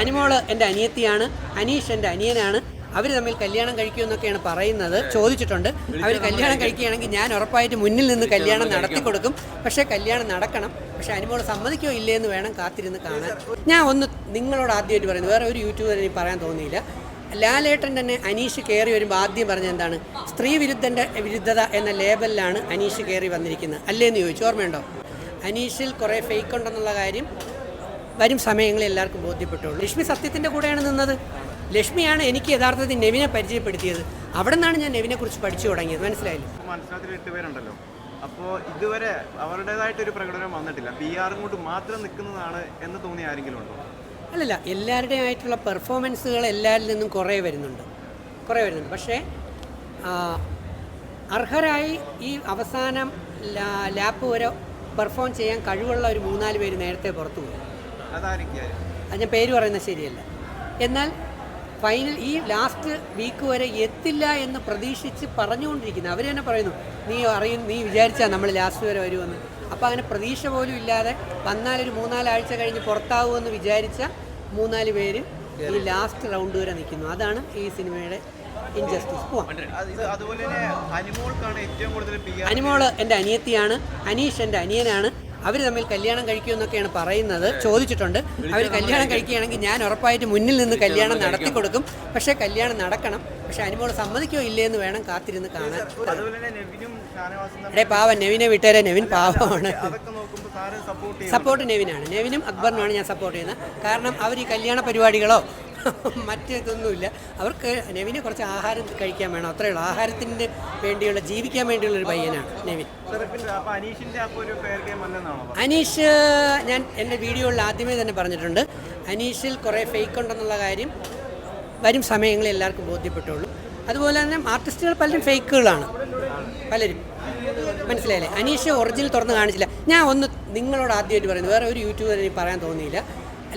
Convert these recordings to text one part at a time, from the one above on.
അനിമോള് എൻ്റെ അനിയത്തിയാണ്, അനീഷ് എൻ്റെ അനിയനാണ്. അവർ തമ്മിൽ കല്യാണം കഴിക്കുമെന്നൊക്കെയാണ് പറയുന്നത്. ചോദിച്ചിട്ടുണ്ട്. അവർ കല്യാണം കഴിക്കുകയാണെങ്കിൽ ഞാൻ ഉറപ്പായിട്ട് മുന്നിൽ നിന്ന് കല്യാണം നടത്തി കൊടുക്കും. പക്ഷേ കല്യാണം നടക്കണം. പക്ഷേ അനിമോൾ സമ്മതിക്കോ ഇല്ലേ എന്ന് വേണം കാത്തിരുന്ന് കാണാൻ. ഞാൻ ഒന്ന് നിങ്ങളോട് ആദ്യമായിട്ട് പറയുന്നത്, വേറെ ഒരു യൂട്യൂബർ എനിക്ക് പറയാൻ തോന്നിയില്ല. ലാലേട്ടൻ തന്നെ അനീഷ് കയറി വരുമ്പോൾ ആദ്യം പറഞ്ഞത് എന്താണ്? സ്ത്രീ വിരുദ്ധത എന്ന ലേബലിലാണ് അനീഷ് കയറി വന്നിരിക്കുന്നത് അല്ലേന്ന് ചോദിച്ചു. ഓർമ്മയുണ്ടോ? അനീഷിൽ കുറേ ഫേക്ക് ഉണ്ടെന്നുള്ള കാര്യം വരും സമയങ്ങളിൽ എല്ലാവർക്കും ബോധ്യപ്പെട്ടുള്ളൂ. ലക്ഷ്മി സത്യത്തിൻ്റെ കൂടെയാണ് നിന്നത്. ലക്ഷ്മിയാണ് എനിക്ക് യഥാർത്ഥത്തിൽ നെവിനെ പരിചയപ്പെടുത്തിയത്. അവിടെ നിന്നാണ് ഞാൻ നെവിനെ കുറിച്ച് പഠിച്ചു തുടങ്ങിയത്. മനസ്സിലായില്ലേ? മത്സരത്തിൽ 8 പേരുണ്ടല്ലോ. അപ്പോൾ ഇതുവരെ അവരുടേതായിട്ടൊരു പ്രകടനം വന്നിട്ടില്ല. PR കൊണ്ട് മാത്രം നിൽക്കുന്നതാണ് എന്ന് തോന്നിയ ആരെങ്കിലും ഉണ്ടോ? അല്ലല്ല, എല്ലാവരുടെയും ആയിട്ടുള്ള പെർഫോമൻസുകൾ എല്ലാവരിൽ നിന്നും കുറേ വരുന്നുണ്ട്. പക്ഷേ അർഹരായി ഈ അവസാനം ലാപ്പ് വരെ പെർഫോം ചെയ്യാൻ കഴിവുള്ള ഒരു 3-4 പേര് നേരത്തെ പുറത്തു പോയി. അത് ഞാൻ പേര് പറയുന്നത് ശരിയല്ല. എന്നാൽ ഫൈനൽ ഈ ലാസ്റ്റ് വീക്ക് വരെ എത്തില്ല എന്ന് പ്രതീക്ഷിച്ച് പറഞ്ഞുകൊണ്ടിരിക്കുന്നു. അവർ തന്നെ പറയുന്നു, നീ വിചാരിച്ചാൽ നമ്മൾ ലാസ്റ്റ് വരെ വരുമെന്ന്. അപ്പോൾ അങ്ങനെ പ്രതീക്ഷ പോലും ഇല്ലാതെ വന്നാലൊരു 3-4 ആഴ്ച കഴിഞ്ഞ് പുറത്താവുമെന്ന് വിചാരിച്ച 3-4 പേര് ഈ ലാസ്റ്റ് റൗണ്ട് വരെ നിൽക്കുന്നു. അതാണ് ഈ സിനിമയുടെ ഇൻജസ്റ്റിസ്. അനിമോള് എൻ്റെ അനിയത്തിയാണ്, അനീഷ് എൻ്റെ അനിയനാണ്. അവർ തമ്മിൽ കല്യാണം കഴിക്കുമെന്നൊക്കെയാണ് പറയുന്നത്. ചോദിച്ചിട്ടുണ്ട്. അവർ കല്യാണം കഴിക്കുകയാണെങ്കിൽ ഞാൻ ഉറപ്പായിട്ട് മുന്നിൽ നിന്ന് കല്യാണം നടത്തി കൊടുക്കും. പക്ഷേ കല്യാണം നടക്കണം. പക്ഷേ അനിമോൾ സമ്മതിക്കോ ഇല്ലേ എന്ന് വേണം കാത്തിരുന്ന് കാണാൻ. പാവം നെവിനെ വിട്ടേരെ. നെവിൻ പാവമാണ്. സപ്പോർട്ട് നെവിനാണ്. നെവിനും അക്ബറിനുമാണ് ഞാൻ സപ്പോർട്ട് ചെയ്യുന്നത്. കാരണം അവർ ഈ കല്യാണ പരിപാടികളോ മറ്റേതൊന്നുമില്ല. അവർക്ക് നെവിന് കുറച്ച് ആഹാരം കഴിക്കാൻ വേണം, അത്രയേ ഉള്ളൂ. ആഹാരത്തിന് വേണ്ടിയുള്ള, ജീവിക്കാൻ വേണ്ടിയുള്ള ഒരു പയ്യനാണ് നെവിൻ. അനീഷ്, ഞാൻ എൻ്റെ വീഡിയോയിൽ ആദ്യമേ തന്നെ പറഞ്ഞിട്ടുണ്ട്, അനീഷിൽ കുറേ ഫേക്ക് ഉണ്ടെന്നുള്ള കാര്യം വരും സമയങ്ങളിൽ എല്ലാവർക്കും ബോധ്യപ്പെട്ടുള്ളൂ. അതുപോലെ തന്നെ ആർട്ടിസ്റ്റുകൾ പലരും ഫേക്കുകളാണ്, പലരും. മനസ്സിലായില്ലേ? അനീഷ് ഒറിജിനൽ തുറന്ന് കാണിച്ചില്ല. ഞാൻ ഒന്ന് നിങ്ങളോട് ആദ്യമായിട്ട് പറയുന്നത്, വേറെ ഒരു യൂട്യൂബർ എനിക്ക് പറയാൻ തോന്നിയില്ല.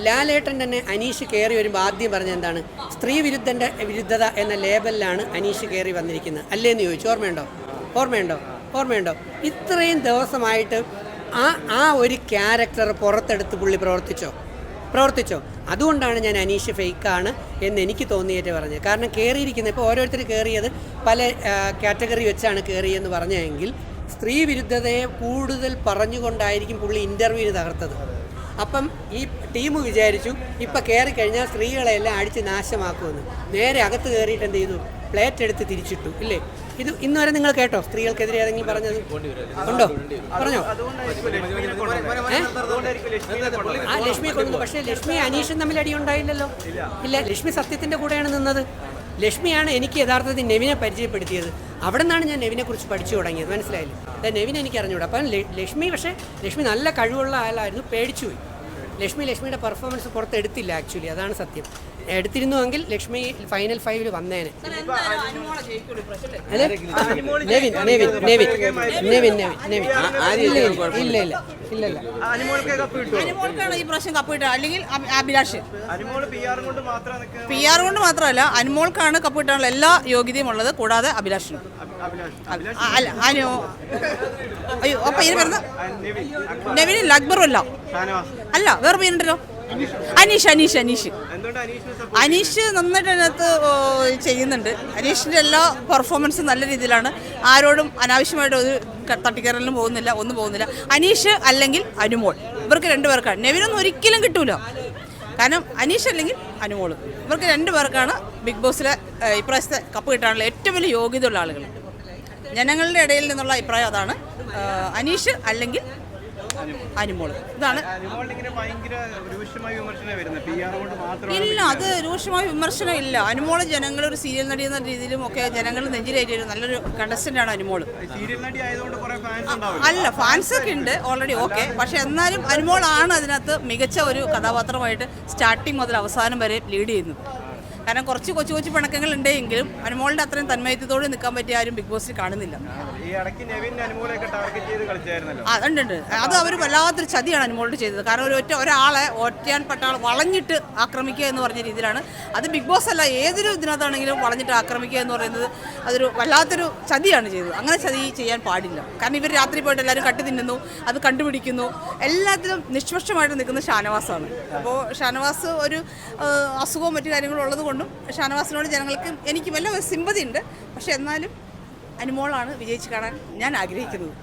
ലാലേട്ടൻ തന്നെ അനീഷ് കയറി വരുമ്പോൾ ആദ്യം പറഞ്ഞത് എന്താണ്? സ്ത്രീ വിരുദ്ധത എന്ന ലേബലിലാണ് അനീഷ് കയറി വന്നിരിക്കുന്നത് അല്ലേന്ന് ചോദിച്ചു. ഓർമ്മയുണ്ടോ? ഇത്രയും ദിവസമായിട്ട് ആ ഒരു ക്യാരക്ടർ പുറത്തെടുത്ത് പുള്ളി പ്രവർത്തിച്ചോ. അതുകൊണ്ടാണ് ഞാൻ അനീഷ് ഫേക്കാണ് എന്ന് എനിക്ക് തോന്നിയിട്ട് പറഞ്ഞത്. കാരണം കയറിയിരിക്കുന്നത് ഇപ്പോൾ ഓരോരുത്തർ കയറിയത് പല കാറ്റഗറി വെച്ചാണ് കയറിയെന്ന് പറഞ്ഞതെങ്കിൽ സ്ത്രീ വിരുദ്ധതയെ കൂടുതൽ പറഞ്ഞുകൊണ്ടായിരിക്കും പുള്ളി ഇൻ്റർവ്യൂവിന് തകർത്തത്. അപ്പം ഈ ടീം വിചാരിച്ചു ഇപ്പം കയറിക്കഴിഞ്ഞാൽ സ്ത്രീകളെല്ലാം അടിച്ച് നാശമാക്കുമെന്ന്. നേരെ അകത്ത് കയറിയിട്ട് എന്ത് ചെയ്തു? പ്ലേറ്റ് എടുത്ത് തിരിച്ചിട്ടു. ഇല്ലേ? ഇത് ഇന്നുവരെ നിങ്ങൾ കേട്ടോ സ്ത്രീകൾക്കെതിരെ ഏതെങ്കിലും പറഞ്ഞത് ഉണ്ടോ? പറഞ്ഞോ? ലക്ഷ്മിയെ കൊണ്ടു. പക്ഷേ ലക്ഷ്മി അനീഷും തമ്മിൽ അടി ഉണ്ടായില്ലല്ലോ. ഇല്ല, ലക്ഷ്മി സത്യത്തിൻ്റെ കൂടെയാണ് നിന്നത്. ലക്ഷ്മിയാണ് എനിക്ക് യഥാർത്ഥത്തിൽ നെവിനെ പരിചയപ്പെടുത്തിയത്. അവിടെ നിന്നാണ് ഞാൻ നെവിനെ കുറിച്ച് പഠിച്ചു തുടങ്ങിയത്. മനസ്സിലായില്ലേ? നെവിനെ എനിക്ക് അറിഞ്ഞുകൂടാ. അപ്പം ലക്ഷ്മി നല്ല കഴിവുള്ള ആളായിരുന്നു. പേടിച്ചുപോയി. ലക്ഷ്മിയുടെ പെർഫോമൻസ് പുറത്തെടുത്തില്ല. ആക്ച്വലി അതാണ് സത്യം. എടുത്തിരുന്നുവെങ്കിൽ ലക്ഷ്മി ഫൈനൽ 5 വന്നേനെ. PR കൊണ്ട് മാത്രമല്ല, അനിമോൾക്കാണ് കപ്പ് കിട്ടാനുള്ള എല്ലാ യോഗ്യതയും ഉള്ളത്. കൂടാതെ അഭിലാഷിനും. അയ്യോ, അപ്പൊ ഇതിന് വരുന്ന നെവിൻ അക്ബറും അല്ല, വേറെ പേരുണ്ടല്ലോ. അനീഷ് നന്നായിട്ട് അതിനകത്ത് ചെയ്യുന്നുണ്ട്. അനീഷിൻ്റെ എല്ലാ പെർഫോമൻസും നല്ല രീതിയിലാണ്. ആരോടും അനാവശ്യമായിട്ട് ഒരു തട്ടിക്കയറലിനും ഒന്നും പോകുന്നില്ല. അനീഷ് അല്ലെങ്കിൽ അനുമോൾ, ഇവർക്ക് 2 പേർക്കാണ്. നെവിനൊന്നും ഒരിക്കലും കിട്ടൂല. കാരണം അനീഷ് അല്ലെങ്കിൽ അനുമോൾ, ഇവർക്ക് 2 പേർക്കാണ് ബിഗ് ബോസിലെ ഇപ്രാവശ്യത്തെ കപ്പ് കിട്ടാനുള്ള ഏറ്റവും വലിയ യോഗ്യതയുള്ള ആളുകൾ. ജനങ്ങളുടെ ഇടയിൽ നിന്നുള്ള അഭിപ്രായം അതാണ്. അനീഷ് അല്ലെങ്കിൽ അനിമോൾ. ഇതാണ്. ഇല്ല, അത് രൂക്ഷമായ വിമർശനം ഇല്ല. അനിമോള് ജനങ്ങൾ ഒരു സീരിയൽ നടി എന്ന രീതിയിലും ഒക്കെ ജനങ്ങൾ നെഞ്ചിലേറ്റൊരു നല്ലൊരു കണ്ടസ്റ്റന്റ് ആണ് അനിമോള്. അല്ല, ഫാൻസ് ഒക്കെ ഉണ്ട് ഓൾറെഡി, ഓക്കെ. പക്ഷെ എന്നാലും അനിമോളാണ് അതിനകത്ത് മികച്ച ഒരു കഥാപാത്രമായിട്ട് സ്റ്റാർട്ടിങ് മുതൽ അവസാനം വരെ ലീഡ് ചെയ്യുന്നത്. കാരണം കുറച്ച് കൊച്ചു പിണക്കങ്ങൾ ഉണ്ടെങ്കിലും അനുമോളുടെ അത്രയും തന്മയത്വത്തോടെ നിൽക്കാൻ പറ്റിയ ആരും ബിഗ് ബോസിൽ കാണുന്നില്ല. ഈ ഇടയ്ക്ക് നെവിൻ അനുമോളൊക്കെ ടാർഗറ്റ് ചെയ്ത് കളിച്ചായിരുന്നല്ലോ. ഉണ്ട്. അത് അവർ വല്ലാത്തൊരു ചതിയാണ് അനുമോളോട് ചെയ്തത്. കാരണം ഒരാളെ ഒറ്റയാൻപ്പെട്ട ആൾ വളഞ്ഞിട്ട് ആക്രമിക്കുക എന്ന് പറഞ്ഞ രീതിയിലാണ്. അത് ബിഗ് ബോസ് അല്ല, ഏതൊരു ഇതിനകത്താണെങ്കിലും വളഞ്ഞിട്ട് ആക്രമിക്കുക എന്ന് പറയുന്നത് അതൊരു വല്ലാത്തൊരു ചതിയാണ് ചെയ്തത്. അങ്ങനെ ചതി ചെയ്യാൻ പാടില്ല. കാരണം ഇവർ രാത്രി പോയിട്ട് എല്ലാവരും കട്ടി തിന്നുന്നു, അത് കണ്ടുപിടിക്കുന്നു. എല്ലാത്തിലും നിഷ്പക്ഷമായിട്ട് നിൽക്കുന്ന ഷാനവാസാണ്. അപ്പോൾ ഷാനവാസ് ഒരു അസുഖവും മറ്റു കാര്യങ്ങളും ഉള്ളത് കൊണ്ടും ഷാനവാസിനോട് ജനങ്ങൾക്ക് എനിക്ക് വല്ല സിമ്പതി ഉണ്ട്. പക്ഷെ എന്നാലും അനുമോളാണ് വിജയിച്ച് കാണാൻ ഞാൻ ആഗ്രഹിക്കുന്നത്.